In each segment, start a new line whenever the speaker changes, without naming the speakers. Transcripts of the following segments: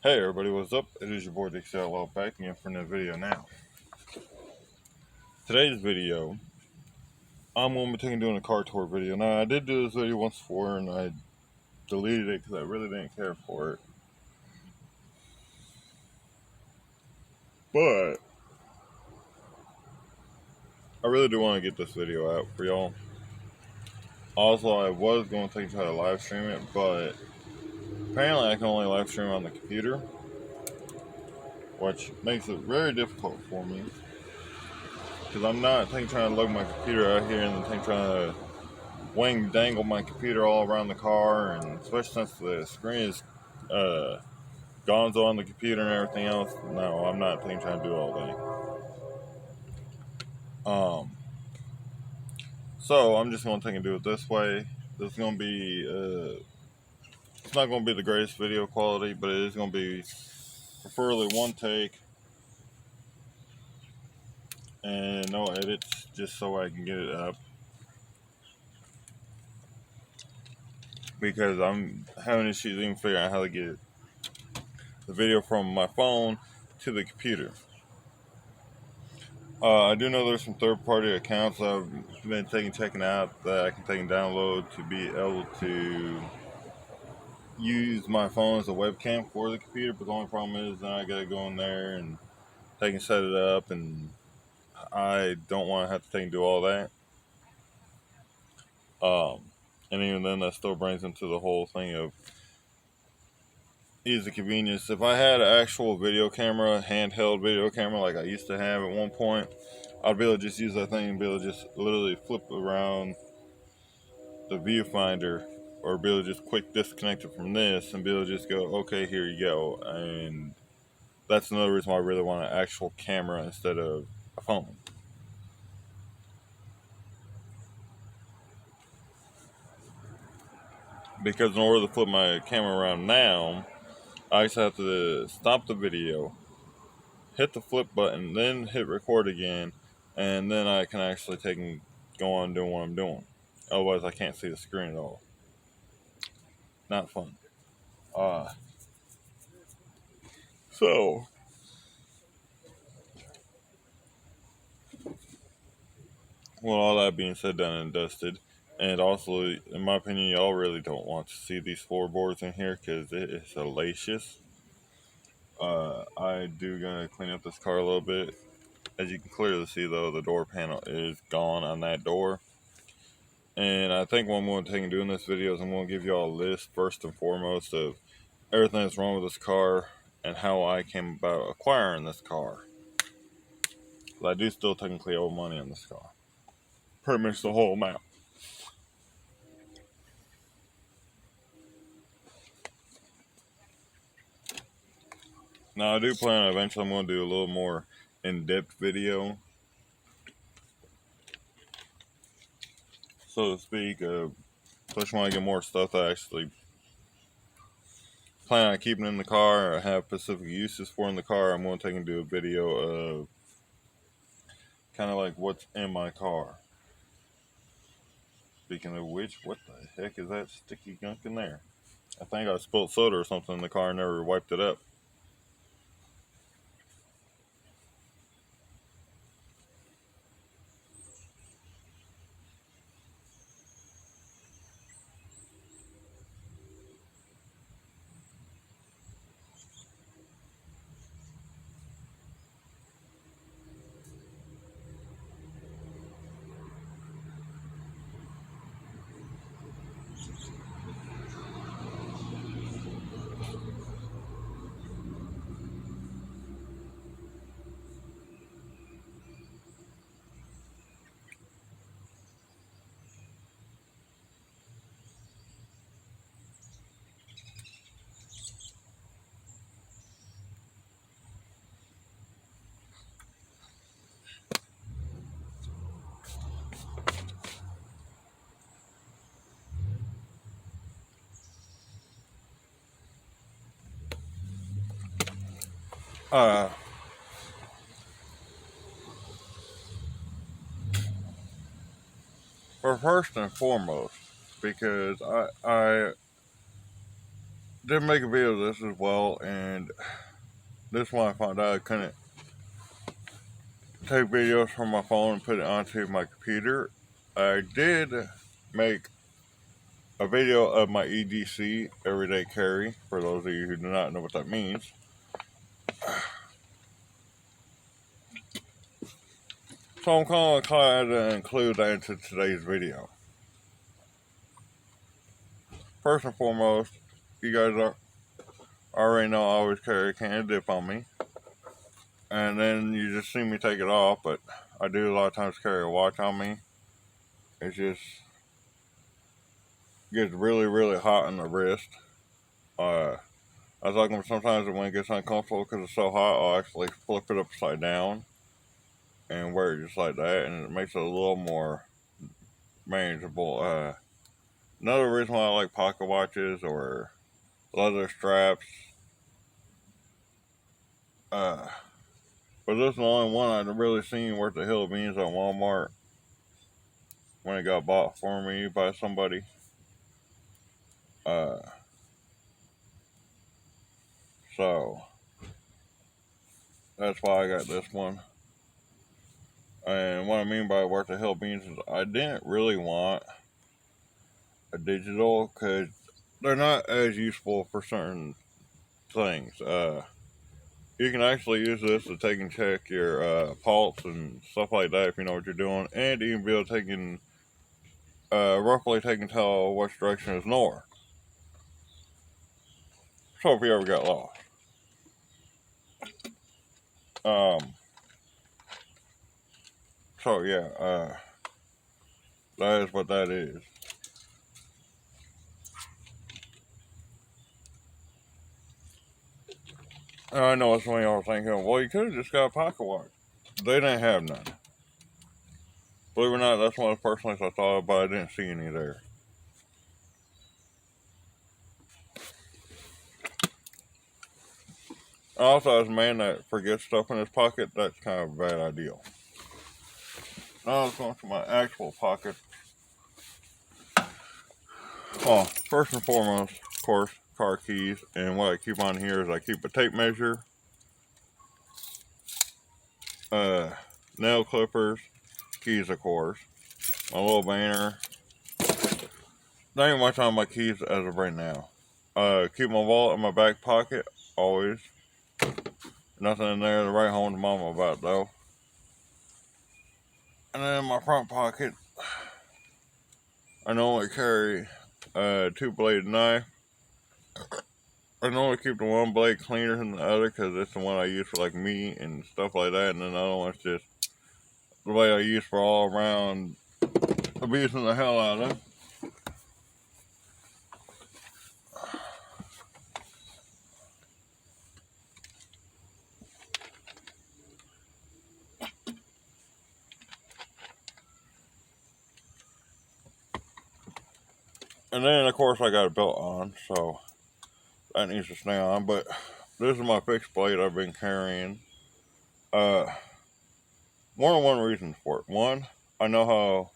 Hey everybody, what's up? It is your boy Dixie Outlaw back again for another video now. Today's video, I'm going to be doing a car tour video. Now, I did do this video once before and I deleted it because I really didn't care for it. But, I really do want to get this video out for y'all. Also, I was going to try to live stream it, but apparently I can only live stream on the computer, which makes it very difficult for me. Because I'm not trying to lug my computer out here and trying to wing dangle my computer all around the car, and especially since the screen is gonzo on the computer and everything else. No, I'm not trying to do all that. So I'm just gonna do it this way. This is gonna be it's not gonna be the greatest video quality, but it is gonna be preferably one take and no edits, just so I can get it up. Because I'm having issues even figuring out how to get the video from my phone to the computer. I do know there's some third-party accounts I've been checking out that I can take and download to be able to use my phone as a webcam for the computer. But the only problem is then I gotta go in there and take and set it up, and I don't want to have to take and do all that. And even then, that still brings into the whole thing of easy convenience. If I had an actual video camera, handheld video camera like I used to have at one point, I'd be able to just use that thing and be able to just literally flip around the viewfinder, or be able to just quick disconnect it from this and be able to just go, okay, here you go. And that's another reason why I really want an actual camera instead of a phone. Because in order to flip my camera around now, I just have to stop the video, hit the flip button, then hit record again, and then I can actually take and go on doing what I'm doing. Otherwise, I can't see the screen at all. Not fun. So, well, all that being said, done and dusted, and also, in my opinion, y'all really don't want to see these floorboards in here because it is hellacious. I do gonna clean up this car a little bit. As you can clearly see, though, the door panel is gone on that door. And I think what I'm going to take and do in this video is I'm going to give y'all a list, first and foremost, of everything that's wrong with this car and how I came about acquiring this car. But I do still technically owe money on this car. Pretty much the whole amount. Now, I do plan on eventually I'm going to do a little more in-depth video, so to speak, especially when I get more stuff that I actually plan on keeping in the car or have specific uses for in the car. I'm going to take and do a video of kind of like what's in my car. Speaking of which, what the heck is that sticky gunk in there? I think I spilled soda or something in the car and never wiped it up. Uh, for first and foremost, because I did make a video of this as well, and this is when I found out I couldn't take videos from my phone and put it onto my computer. I did make a video of my EDC, everyday carry, for those of you who do not know what that means. So I'm kind of glad to include that into today's video. First and foremost, you guys already know I always carry a can of dip on me. And then you just see me take it off, but I do a lot of times carry a watch on me. It just gets really, really hot on the wrist. I was talking sometimes when it gets uncomfortable because it's so hot, I'll actually flip it upside down and wear it just like that, and it makes it a little more manageable. Another reason why I like pocket watches or leather straps, but this is the only one I've really seen worth the hill of beans at Walmart when it got bought for me by somebody. So that's why I got this one. And what I mean by worth the hill of beans is I didn't really want a digital because they're not as useful for certain things. You can actually use this to take and check your pulse and stuff like that if you know what you're doing, and you can be able to roughly take and tell which direction is north. So if you ever got lost. So yeah, that is what that is. I know some of y'all are thinking, well, you could have just got a pocket watch. They didn't have none. Believe it or not, that's one of the first things I thought of, but I didn't see any there. Also, as a man that forgets stuff in his pocket, that's kind of a bad idea. Now let's go to my actual pocket. Oh, first and foremost, of course, car keys. And what I keep on here is I keep a tape measure, nail clippers, keys, of course, my little banner. Not even much on my keys as of right now. Keep my wallet in my back pocket, always. Nothing in there to write home to mama about, though. And then in my front pocket, I normally carry a two-bladed knife. I normally keep the one blade cleaner than the other because it's the one I use for like meat and stuff like that, and then the other one's just the way I use for all around abusing the hell out of. And then of course I got a belt on, so that needs to stay on. But this is my fixed blade I've been carrying. More than one reason for it. One, I know how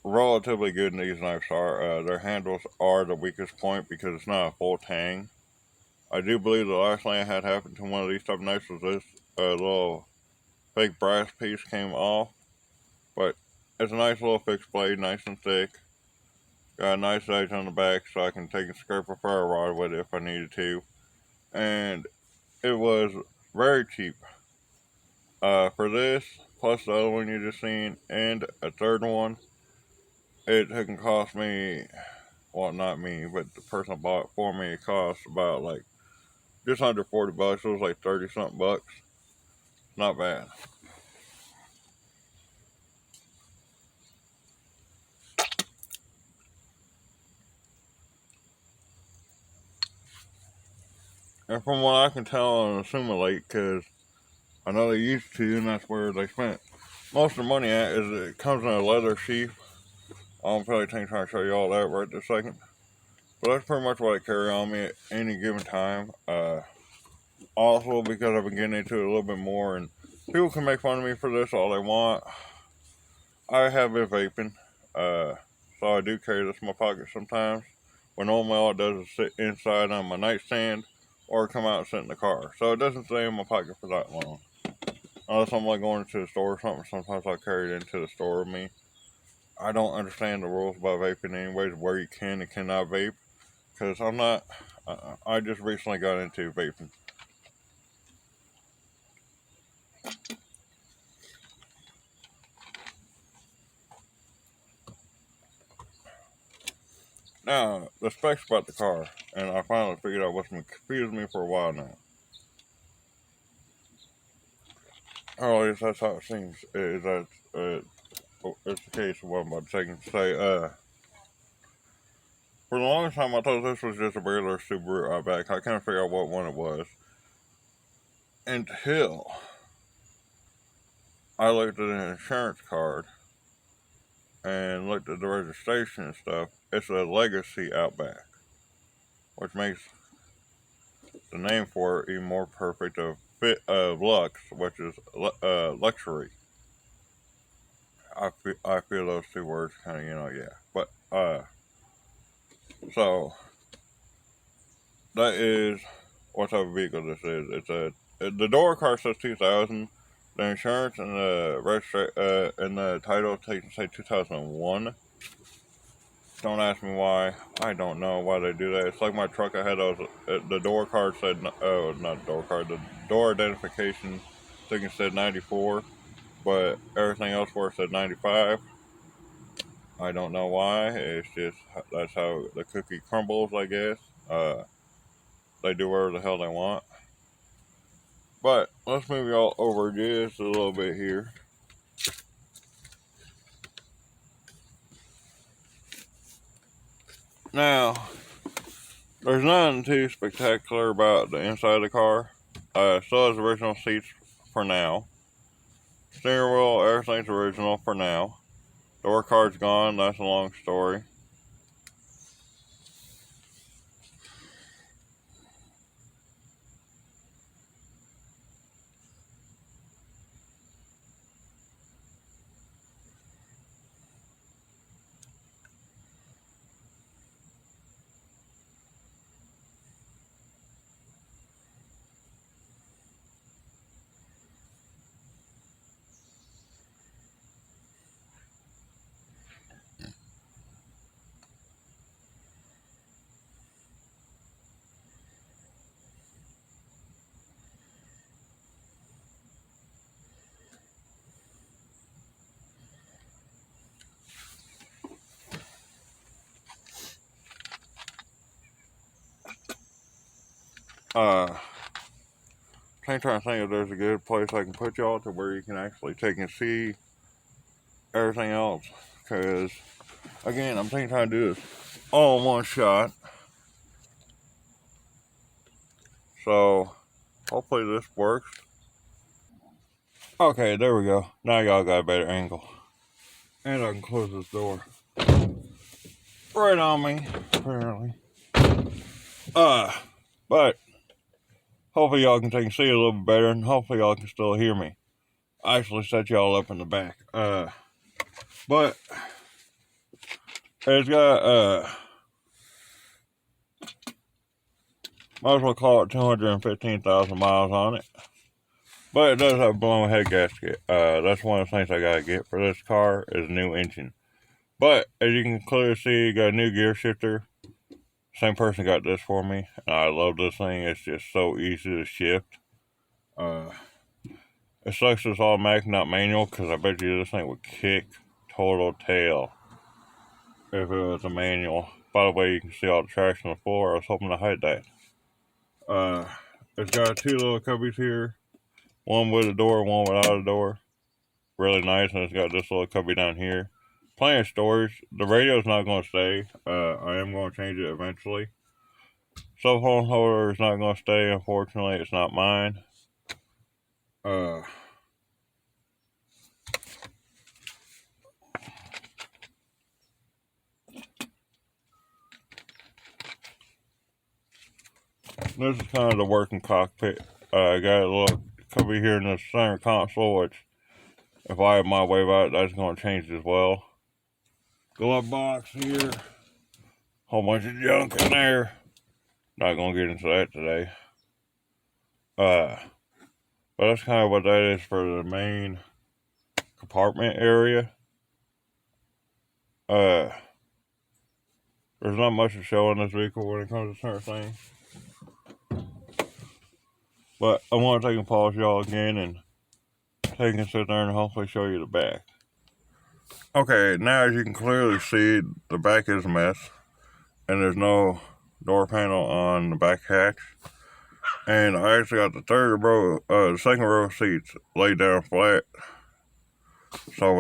relatively good these knives are. Their handles are the weakest point because it's not a full tang. I do believe the last thing I had happen to one of these type of knives was this little fake brass piece came off. But it's a nice little fixed blade, nice and thick. Got a nice edge on the back so I can take and scrape a ferro rod with it if I needed to. And it was very cheap. For this, plus the other one you just seen, and a third one, it can cost me, well, not me, but the person that bought it for me, it cost about like just under $40. It was like 30 something bucks. Not bad. And from what I can tell on Assimilate, because I know they used to, and that's where they spent most of the money at, is it comes in a leather sheath. I don't feel like trying to show you all that right this second. But that's pretty much what I carry on me at any given time. Also, because I've been getting into it a little bit more, and people can make fun of me for this all they want, I have been vaping. So I do carry this in my pocket sometimes. when normally all it does is sit inside on my nightstand or come out and sit in the car. So it doesn't stay in my pocket for that long. Unless I'm like going to the store or something, sometimes I'll carry it into the store with me. I don't understand the rules about vaping anyways, where you can and cannot vape. Because I'm not, I just recently got into vaping. Now, the specs about the car, and I finally figured out what's been confusing me for a while now. Or at least that's how it seems, is that it's the case of what I'm about to say. For the longest time I thought this was just a regular Subaru Outback. I couldn't figure out what one it was. Until I looked at an insurance card and looked at the registration and stuff. It's a Legacy Outback, which makes the name for it even more perfect of fit of Lux, which is luxury. I feel those two words kind of, yeah. But so that is what type of vehicle this is. The door car says 2000. The insurance and the title say 2001. Don't ask me why. I don't know why they do that. It's like my truck. I had those. The door card said, not door card. The door identification thing said 94, but everything else for it said 95. I don't know why. It's just that's how the cookie crumbles, I guess. They do whatever the hell they want. But let's move y'all over just a little bit here. Now, there's nothing too spectacular about the inside of the car. Still has original seats for now. Steering wheel, everything's original for now. Door card's gone, that's a long story. I'm trying to think if there's a good place I can put y'all to where you can actually take and see everything else. Because, again, I'm trying to do this all in one shot. So, hopefully this works. Okay, there we go. Now y'all got a better angle. And I can close this door. Right on me, apparently. But hopefully y'all can take and see a little bit better, and hopefully y'all can still hear me. I actually set y'all up in the back. But it's got might as well call it 215,000 miles on it. But it does have a blown head gasket. That's one of the things I gotta get for this car is a new engine. But as you can clearly see, you got a new gear shifter. Same person got this for me. And I love this thing. It's just so easy to shift. It sucks it's automatic, not manual, because I bet you this thing would kick total tail if it was a manual. By the way, you can see all the tracks on the floor. I was hoping to hide that. It's got two little cubbies here. One with a door, one without a door. Really nice, and it's got this little cubby down here. Plenty of storage. The radio's not going to stay. I am going to change it eventually. Cell phone holder is not going to stay. Unfortunately, it's not mine. This is kind of the working cockpit. I got a little cubby here in the center console, which if I have my way about it, that's going to change as well. Glove box here. Whole bunch of junk in there. Not gonna get into that today. But that's kind of what that is for the main compartment area. There's not much to show in this vehicle when it comes to certain things. But I want to take and pause y'all again and take and sit there and hopefully show you the back. Okay, now as you can clearly see, the back is a mess. And there's no door panel on the back hatch. And I actually got the second row of seats laid down flat. So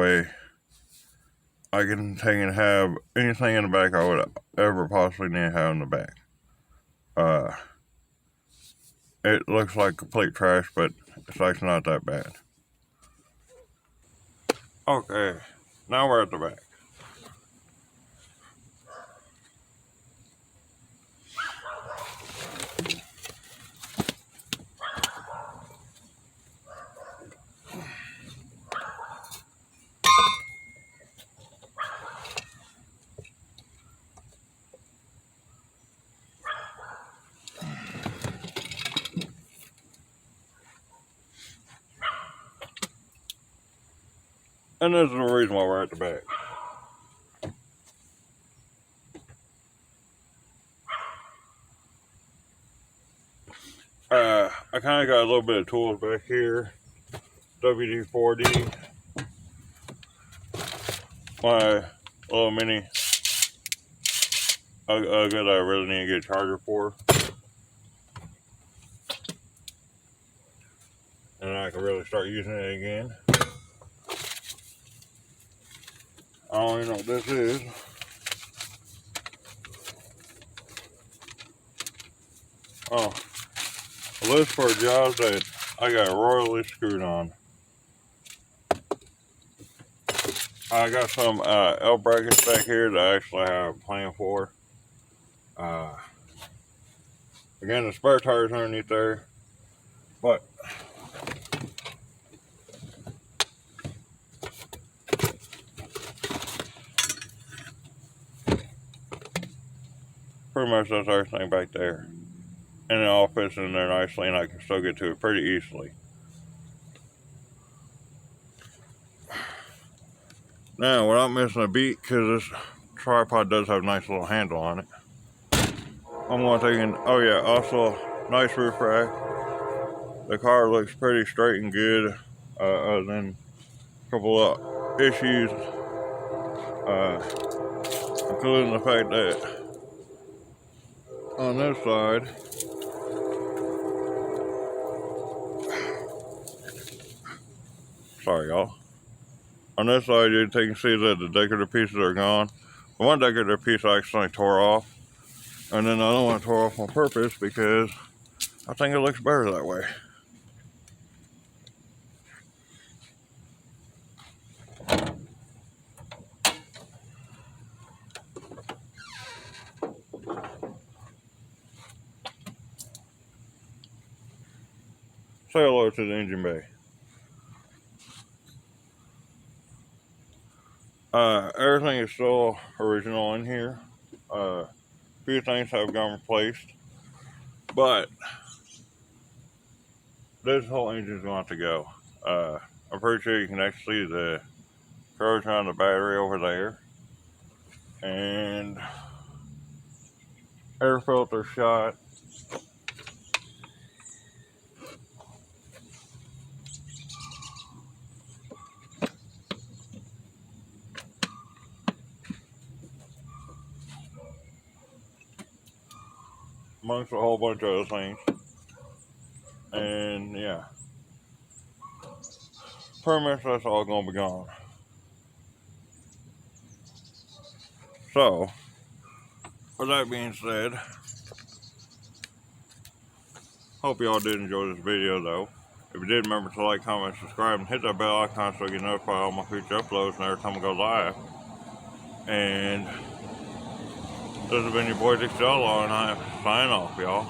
I can take and have anything in the back I would ever possibly need to have in the back. It looks like complete trash, but it's actually not that bad. Okay, now we're at the back. And this is the reason why we're at the back. I kind of got a little bit of tools back here. WD-40. My little mini. That I really need to get a charger for. And I can really start using it again. I don't even know what this is. Oh, a list for jobs that I got royally screwed on. I got some L brackets back here that I actually have a plan for. Again, the spare tire's underneath there, but pretty much that's everything back there. And it all fits in there nicely, and I can still get to it pretty easily. Now, without missing a beat, because this tripod does have a nice little handle on it, I'm going to take in, oh yeah, also, nice roof rack. The car looks pretty straight and good, other than a couple of issues, including the fact that on this side, sorry y'all, on this side you can see that the decorative pieces are gone. The one decorative piece I accidentally tore off, and then the other one I tore off on purpose because I think it looks better that way. Say hello to the engine bay. Everything is still original in here. A few things have gone replaced, but this whole engine is going to have to go. I'm pretty sure you can actually see the corrosion on the battery over there, and air filter shot. Amongst a whole bunch of other things. And yeah, pretty much that's all gonna be gone. So, with that being said, hope y'all did enjoy this video though. If you did, remember to like, comment, subscribe, and hit that bell icon so you get notified of all my future uploads and every time I go live. And this has been your boy Dick Jello, and I sign off, y'all.